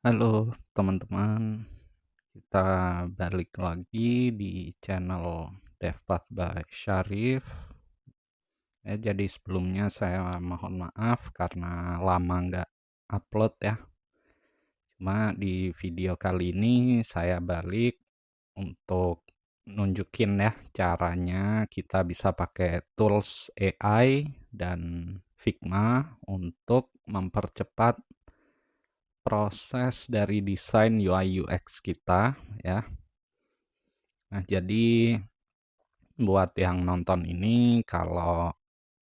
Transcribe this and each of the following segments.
Halo teman-teman, kita balik lagi di channel DevPath by Syarif. Jadi sebelumnya saya mohon maaf karena lama nggak upload ya. Cuma di video kali ini saya balik untuk nunjukin ya caranya kita bisa pakai tools AI dan Figma untuk mempercepat proses dari desain UI UX kita ya. Nah, jadi buat yang nonton ini kalau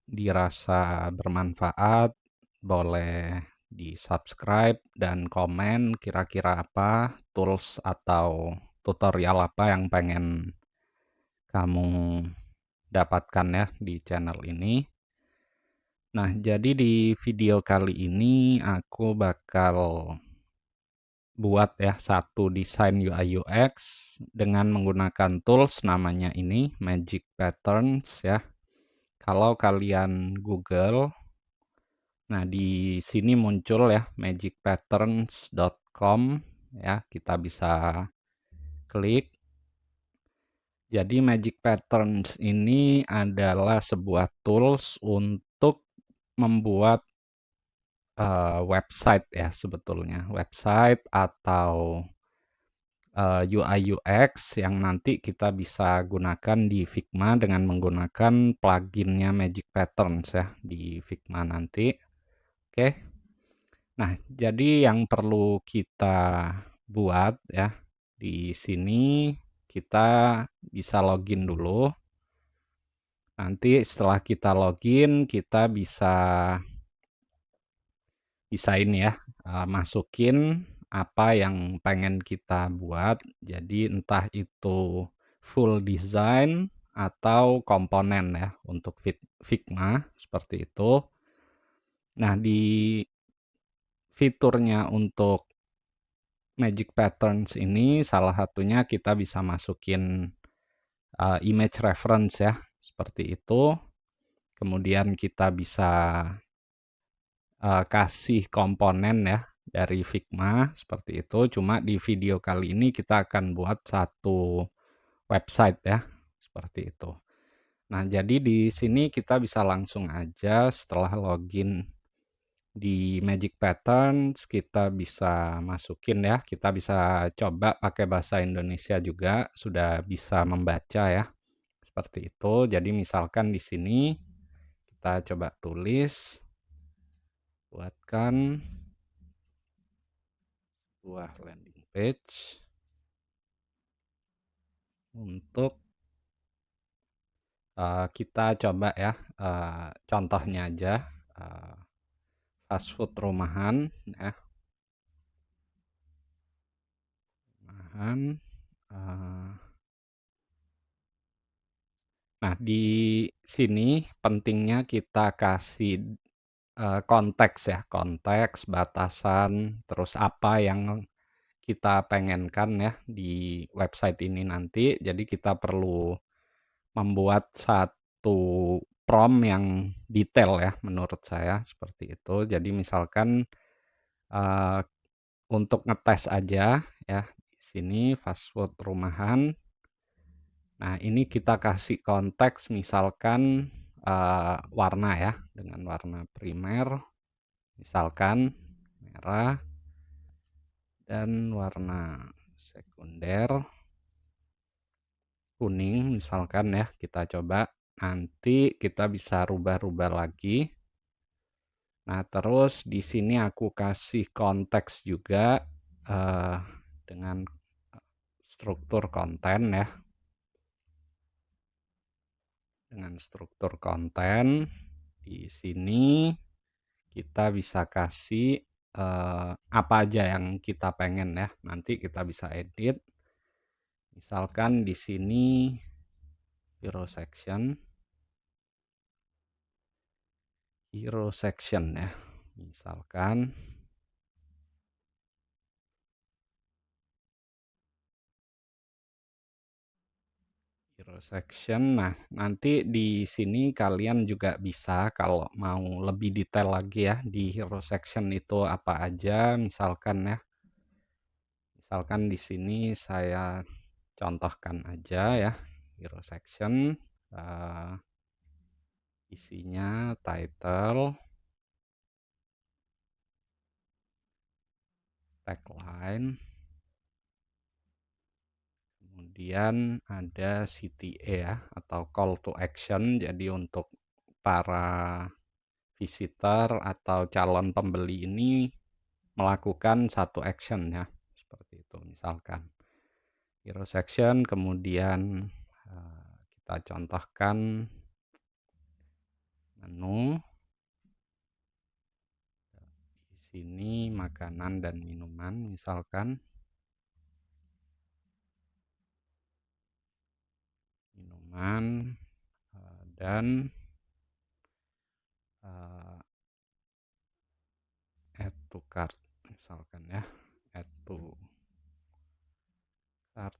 dirasa bermanfaat boleh di-subscribe dan komen kira-kira apa tools atau tutorial apa yang pengen kamu dapatkan ya di channel ini. Nah, jadi di video kali ini aku bakal buat ya satu desain UI UX dengan menggunakan tools namanya ini Magic Patterns ya. Kalau kalian Google, nah di sini muncul ya magicpatterns.com ya, kita bisa klik. Jadi Magic Patterns ini adalah sebuah tools untuk membuat website ya sebetulnya, website atau UI UX yang nanti kita bisa gunakan di Figma dengan menggunakan pluginnya Magic Patterns ya di Figma nanti. Oke. Nah, jadi yang perlu kita buat ya di sini kita bisa login dulu. Nanti setelah kita login kita bisa ini ya, masukin apa yang pengen kita buat. Jadi entah itu full design atau komponen ya untuk Figma seperti itu. Nah, di fiturnya untuk Magic Patterns ini salah satunya kita bisa masukin image reference ya, seperti itu. Kemudian kita bisa kasih komponen ya dari Figma seperti itu. Cuma di video kali ini kita akan buat satu website ya, seperti itu. Nah, jadi di sini kita bisa langsung aja setelah login di Magic Patterns, kita bisa masukin ya, kita bisa coba pakai bahasa Indonesia juga, sudah bisa membaca ya, seperti itu. Jadi misalkan di sini kita coba tulis, buatkan sebuah landing page untuk kita coba ya, contohnya aja, fast food rumahan ya, rumahan, eee, nah di sini pentingnya kita kasih, konteks ya, konteks, batasan, terus apa yang kita pengenkan ya di website ini nanti. Jadi kita perlu membuat satu prompt yang detail ya menurut saya, seperti itu. Jadi misalkan, eee, untuk ngetes aja ya, di sini fast food rumahan. Nah, ini kita kasih konteks misalkan, warna ya, dengan warna primer, misalkan merah, dan warna sekunder kuning misalkan ya, kita coba. Nanti kita bisa rubah-rubah lagi. Nah, terus di sini aku kasih konteks juga, eee, dengan, struktur konten ya, dengan struktur konten. Di sini kita bisa kasih, apa aja yang kita pengen ya, nanti kita bisa edit. Misalkan di sini hero section ya, misalkan. Hero section. Nah, nanti di sini kalian juga bisa kalau mau lebih detail lagi ya di hero section itu apa aja misalkan ya. Misalkan di sini saya contohkan aja ya, hero section, eee, isinya title, tagline, kemudian ada CTA ya, atau call to action. Jadi untuk para visitor atau calon pembeli ini melakukan satu action ya, seperti itu. Misalkan hero section, kemudian, kita contohkan menu, di sini makanan dan minuman misalkan, minuman, dan, eee, add to cart misalkan ya, add to cart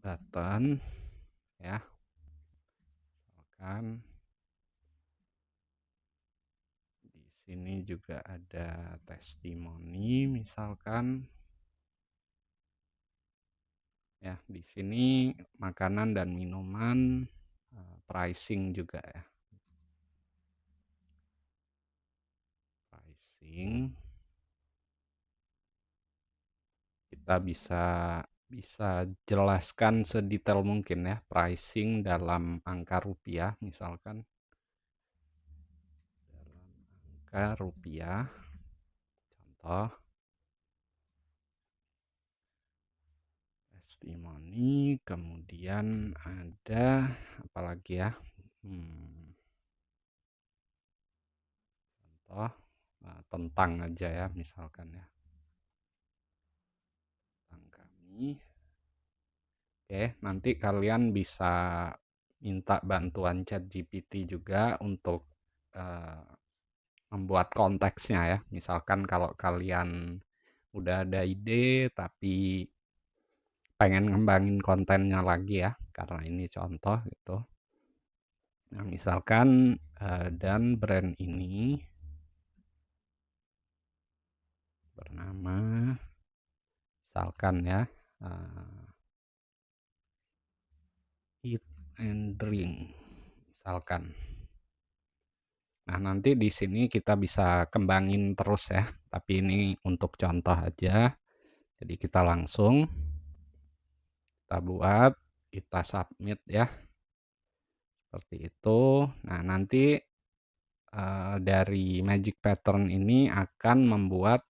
button ya, misalkan. Di sini juga ada testimoni misalkan. Ya, di sini makanan dan minuman, pricing juga ya, pricing. Kita bisa jelaskan sedetail mungkin ya, pricing dalam angka rupiah misalkan, dalam angka rupiah, contoh, testimoni, kemudian ada apalagi ya, contoh, tentang aja ya misalkan ya, tentang kami. Oke, nanti kalian bisa minta bantuan ChatGPT juga untuk, eee, membuat konteksnya ya. Misalkan kalau kalian udah ada ide, tapi pengen ngembangin kontennya lagi ya, karena ini contoh gitu. Nah misalkan, dan brand ini bernama misalkan ya, eat and drink misalkan. Nah, nanti di sini kita bisa kembangin terus ya, tapi ini untuk contoh aja. Jadi kita langsung kita buat, kita submit ya, seperti itu. Nah, nanti, dari Magic Pattern ini akan membuat,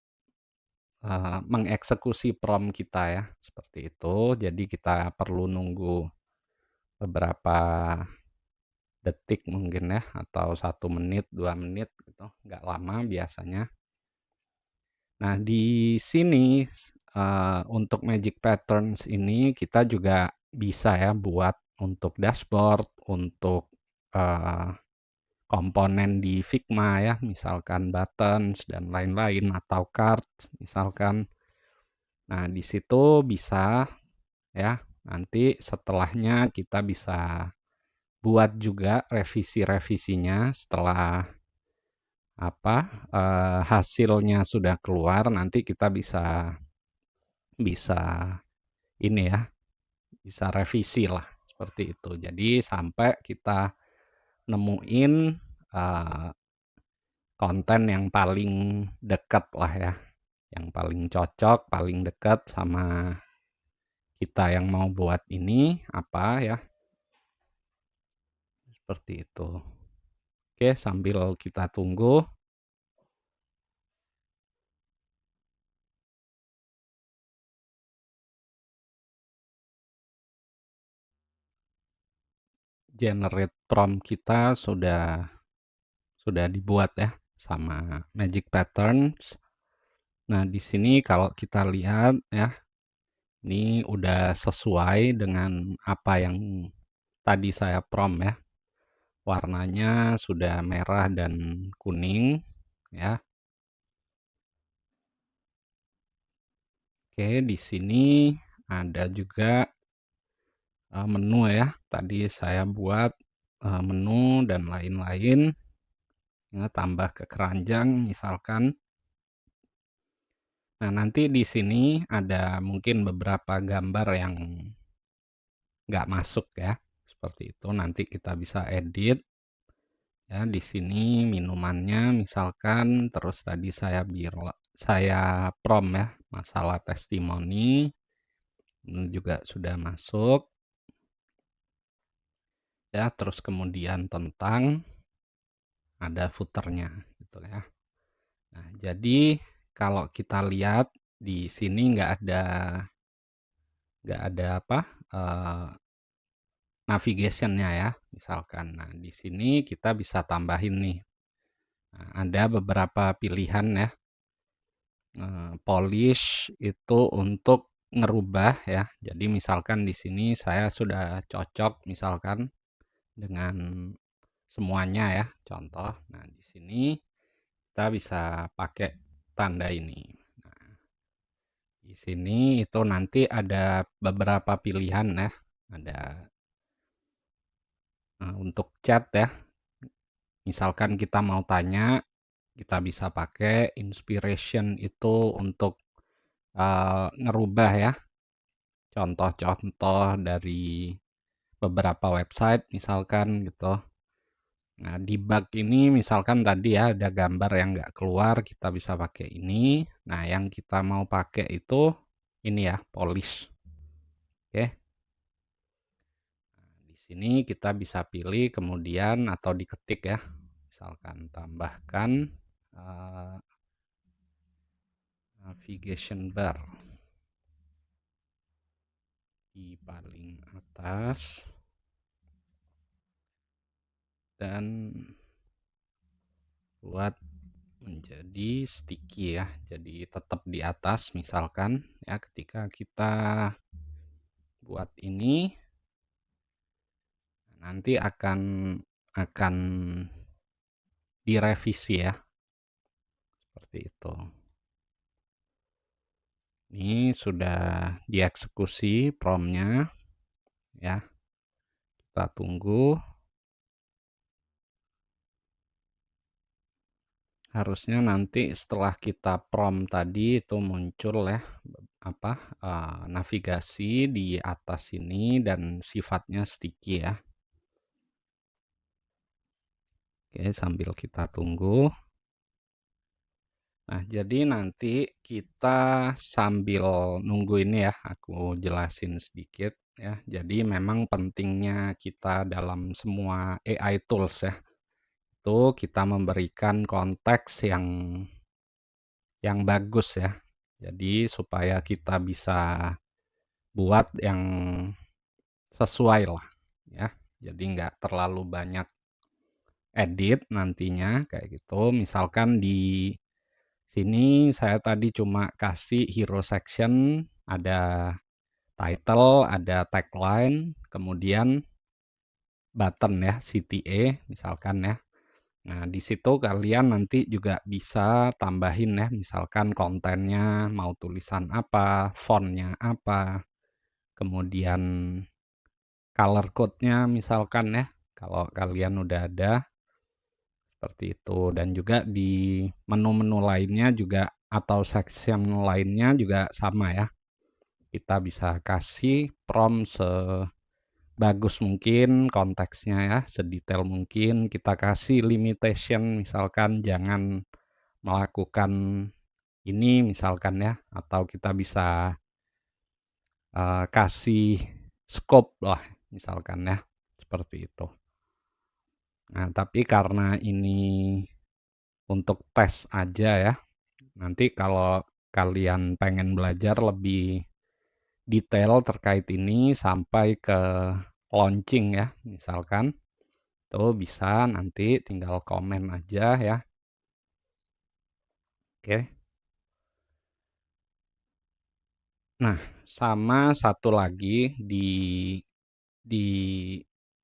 mengeksekusi prompt kita ya, seperti itu. Jadi kita perlu nunggu beberapa detik mungkin ya, atau 1 menit, 2 menit gitu, nggak lama biasanya. Nah, di sini, untuk Magic Patterns ini kita juga bisa ya buat untuk dashboard, untuk, eee, komponen di Figma ya, misalkan buttons dan lain-lain atau cards misalkan. Nah, di situ bisa ya, nanti setelahnya kita bisa buat juga revisi-revisinya setelah apa, hasilnya sudah keluar, nanti kita bisa bisa ini ya, bisa revisi lah, seperti itu. Jadi sampai kita nemuin, eee, konten yang paling dekat lah ya, yang paling cocok, paling dekat sama kita yang mau buat ini, apa ya, seperti itu. Oke, sambil kita tunggu generate prompt kita sudah dibuat ya, sama Magic Patterns. Nah, di sini kalau kita lihat ya, ini udah sesuai dengan apa yang tadi saya prompt ya. Warnanya sudah merah dan kuning ya. Oke, di sini ada juga, menu ya. Tadi saya buat, menu dan lain-lain, ya tambah ke keranjang misalkan. Nah, nanti di sini ada mungkin beberapa gambar yang nggak masuk ya, seperti itu. Nanti kita bisa edit ya di sini minumannya misalkan, terus tadi saya prompt ya, masalah testimoni, ini juga sudah masuk ya, terus kemudian tentang, ada footer-nya gitu ya. Nah, jadi kalau kita lihat di sini nggak ada apa, eee, navigation-nya ya, misalkan. Nah, di sini kita bisa tambahin nih, ada beberapa pilihan ya, polish itu untuk ngerubah ya. Jadi misalkan di sini saya sudah cocok misalkan dengan semuanya ya, contoh. Nah, di sini kita bisa pakai tanda ini. Nah, di sini itu nanti ada beberapa pilihan ya, ada, untuk chat ya, misalkan kita mau tanya, kita bisa pakai inspiration itu untuk, ngerubah ya, contoh-contoh dari beberapa website misalkan gitu. Nah, debug ini misalkan tadi ya ada gambar yang nggak keluar, kita bisa pakai ini. Nah, yang kita mau pakai itu ini ya, polish. Oke. Nah, di sini kita bisa pilih kemudian atau diketik ya. Misalkan tambahkan, navigation bar di paling atas dan buat menjadi sticky ya. Jadi tetap di atas misalkan ya, ketika kita buat ini nanti akan direvisi ya, seperti itu. Ini sudah dieksekusi prompt-nya ya. Kita tunggu. Harusnya nanti setelah kita prompt tadi itu muncul ya, apa, navigasi di atas ini dan sifatnya sticky ya. Oke, sambil kita tunggu. Nah, jadi nanti kita sambil nunggu ini ya, aku jelasin sedikit ya. Jadi memang pentingnya kita dalam semua AI tools ya, itu kita memberikan konteks yang bagus ya. Jadi supaya kita bisa buat yang sesuai lah ya. Jadi nggak terlalu banyak edit nantinya kayak gitu. Misalkan di sini saya tadi cuma kasih hero section, ada title, ada tagline, kemudian button ya, CTA misalkan ya. Nah, di situ kalian nanti juga bisa tambahin ya, misalkan kontennya mau tulisan apa, font-nya apa, kemudian color code-nya misalkan ya, kalau kalian udah ada, seperti itu. Dan juga di menu-menu lainnya juga atau section lainnya juga sama ya. Kita bisa kasih prompt sebagus mungkin konteksnya ya, sedetail mungkin. Kita kasih limitation misalkan jangan melakukan ini misalkan ya, atau kita bisa, kasih scope lah misalkan ya, seperti itu. Nah, tapi karena ini untuk tes aja ya, nanti kalau kalian pengen belajar lebih detail terkait ini sampai ke launching ya, misalkan, itu bisa nanti tinggal komen aja ya. Oke. Nah, sama satu lagi di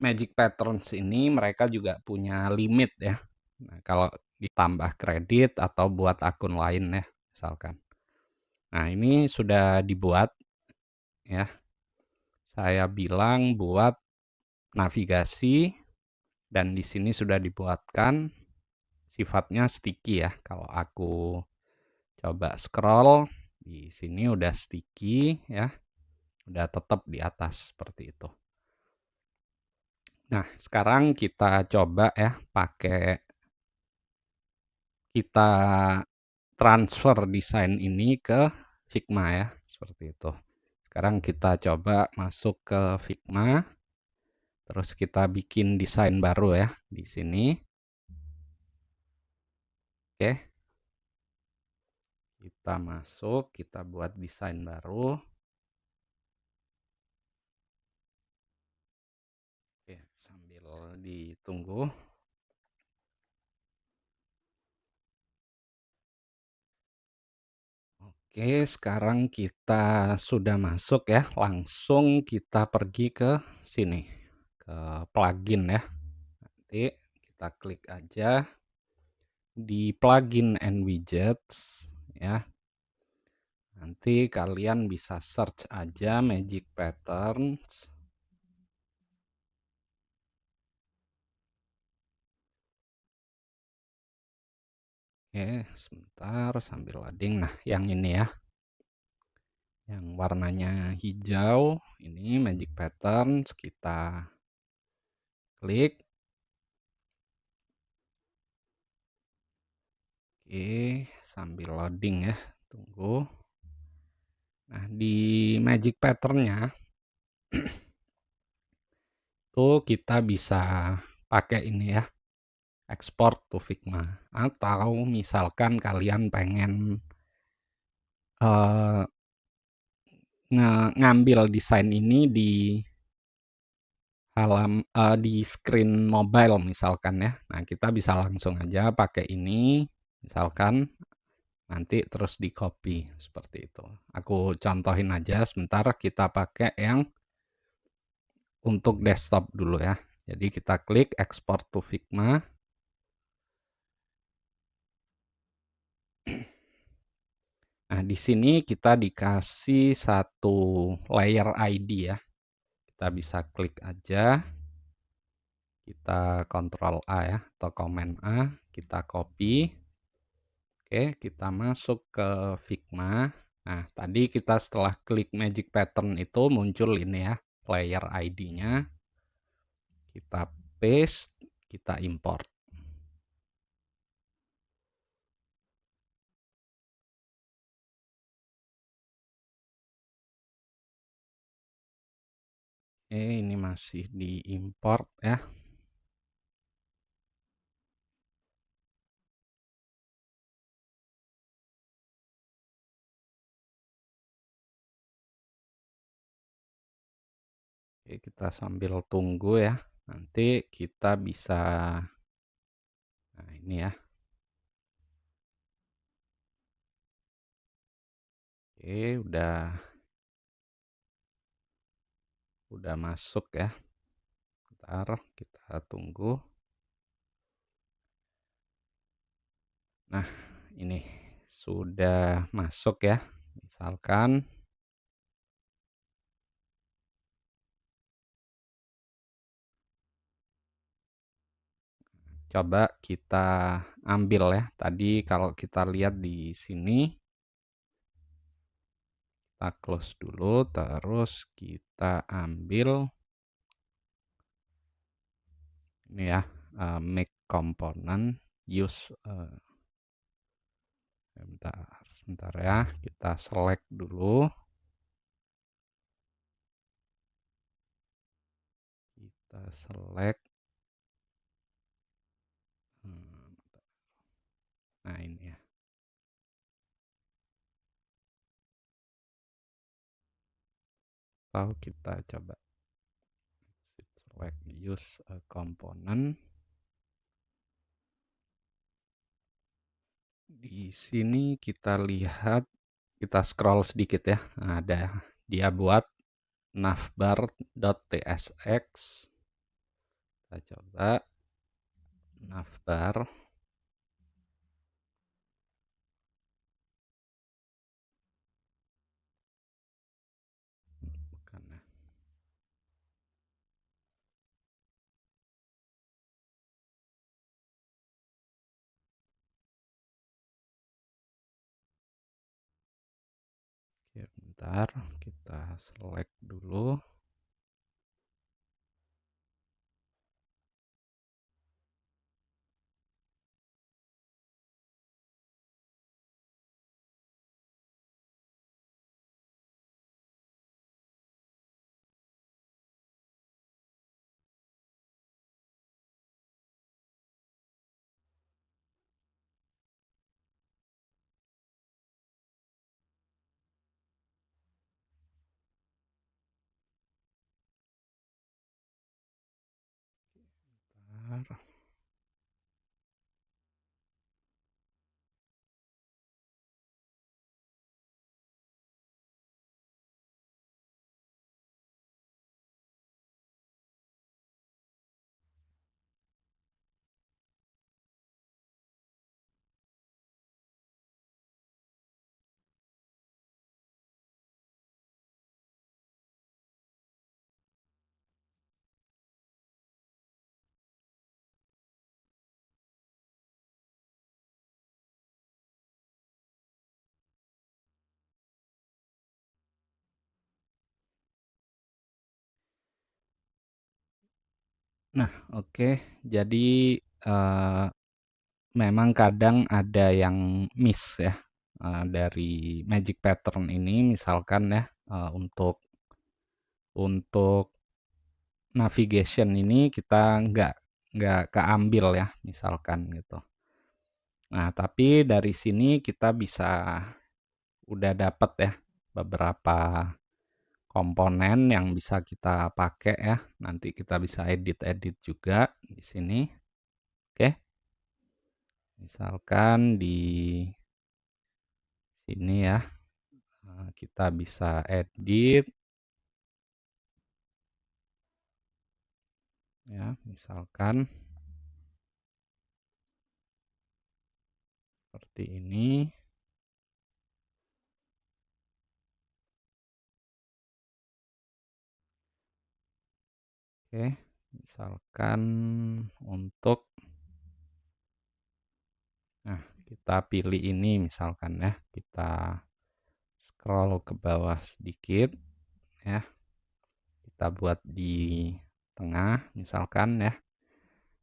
Magic Patterns ini mereka juga punya limit ya. Nah, kalau ditambah kredit atau buat akun lain ya, misalkan. Nah, ini sudah dibuat ya. Saya bilang buat navigasi dan di sini sudah dibuatkan sifatnya sticky ya. Kalau aku coba scroll, Di sini udah sticky ya, udah tetap di atas seperti itu. Nah, sekarang kita coba ya kita transfer desain ini ke Figma ya, seperti itu. Sekarang kita coba masuk ke Figma, terus kita bikin desain baru ya di sini. Oke, kita masuk, kita buat desain baru. Oke, sambil ditunggu. Oke, sekarang kita sudah masuk ya. Langsung kita pergi ke sini, ke plugin ya. Nanti kita klik aja di plugin and widgets ya. Nanti kalian bisa search aja Magic Patterns. Oke, sebentar sambil loading. Nah, yang ini ya. Yang warnanya hijau, ini Magic Patterns, kita klik. Oke, sambil loading ya, tunggu. Nah, di Magic Pattern-nya tuh kita bisa pakai ini ya, export to Figma. Atau misalkan kalian pengen eh, ngambil desain ini di screen mobile misalkan ya. Nah, kita bisa langsung aja pakai ini, misalkan nanti terus di-copy seperti itu. Aku contohin aja sebentar, kita pakai yang untuk desktop dulu ya. Jadi kita klik export to Figma. Nah, di sini kita dikasih satu layer ID ya. Kita bisa klik aja, kita Ctrl A ya, atau Command A, kita copy. Oke, kita masuk ke Figma. Nah, tadi kita setelah klik Magic Pattern itu muncul ini ya, layer ID-nya. Kita paste, kita import. Ini masih diimport ya. Oke, kita sambil tunggu ya. Nanti kita bisa, nah ini ya. Oke, udah masuk ya. Bentar, kita tunggu. Nah, ini sudah masuk ya. Misalkan coba kita ambil ya. Tadi kalau kita lihat di sini, kita close dulu, terus kita ambil ini ya, make component, use, sebentar ya, kita select dulu. Kita select. Nah ini ya. Atau kita coba select use a component. Di sini kita lihat, kita scroll sedikit ya. Nah, ada dia buat navbar.tsx. Kita coba navbar. Bukan ya. Bentar, kita select dulu. Bentar. Nah, oke. Jadi, eee, memang kadang ada yang miss ya, dari magic pattern ini misalkan ya, untuk navigation ini kita nggak keambil ya, misalkan gitu. Nah, tapi dari sini kita bisa udah dapet ya beberapa komponen yang bisa kita pakai ya. Nanti kita bisa edit-edit juga di sini. Oke. Misalkan di sini ya, kita bisa edit ya, misalkan seperti ini. Oke, misalkan untuk nah, kita pilih ini misalkan ya, kita scroll ke bawah sedikit ya, kita buat di tengah misalkan ya.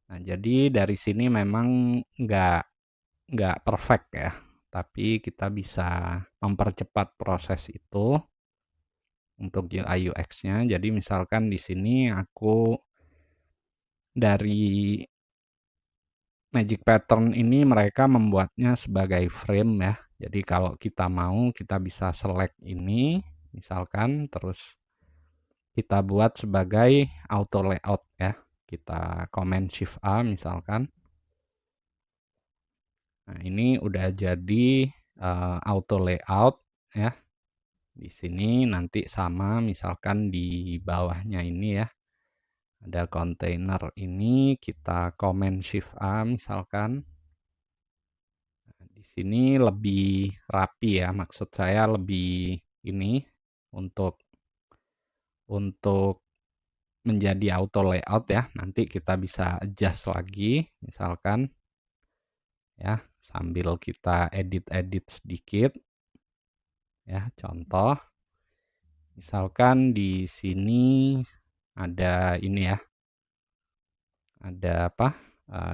Nah, jadi dari sini memang nggak perfect ya, tapi kita bisa mempercepat proses itu untuk UI UX-nya. Jadi misalkan di sini aku dari magic pattern ini mereka membuatnya sebagai frame ya. Jadi kalau kita mau kita bisa select ini misalkan terus kita buat sebagai auto layout ya. Kita Command Shift A misalkan. Nah, ini udah jadi auto layout ya. Di sini nanti sama misalkan di bawahnya ini ya. Ada kontainer ini kita Command Shift A misalkan. Nah, di sini lebih rapi ya, maksud saya lebih ini untuk untuk menjadi auto layout ya. Nanti kita bisa adjust lagi misalkan ya, sambil kita edit-edit sedikit ya. Contoh misalkan di sini ada ini ya, ada apa,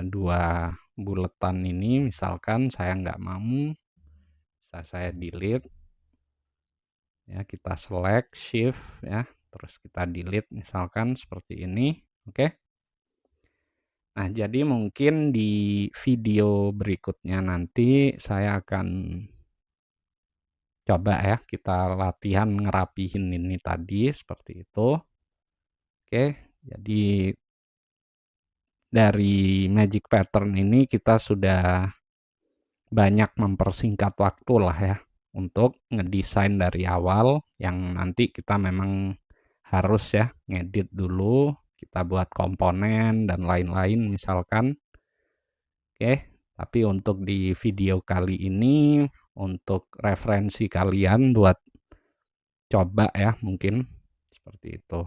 2 buletan ini misalkan saya nggak mau, bisa saya delete ya, kita select shift ya, terus kita delete misalkan seperti ini, oke. Nah, jadi mungkin di video berikutnya nanti saya akan coba ya, kita latihan ngerapihin ini tadi seperti itu. Oke, jadi dari magic pattern ini kita sudah banyak mempersingkat waktu lah ya, untuk ngedesain dari awal yang nanti kita memang harus ya ngedit dulu, kita buat komponen dan lain-lain misalkan. Oke, tapi untuk di video kali ini, untuk referensi kalian buat coba ya mungkin, seperti itu.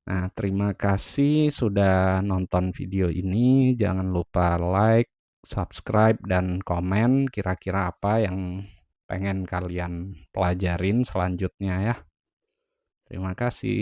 Nah, terima kasih sudah nonton video ini, jangan lupa like, subscribe, dan komen kira-kira apa yang pengen kalian pelajarin selanjutnya ya. Terima kasih.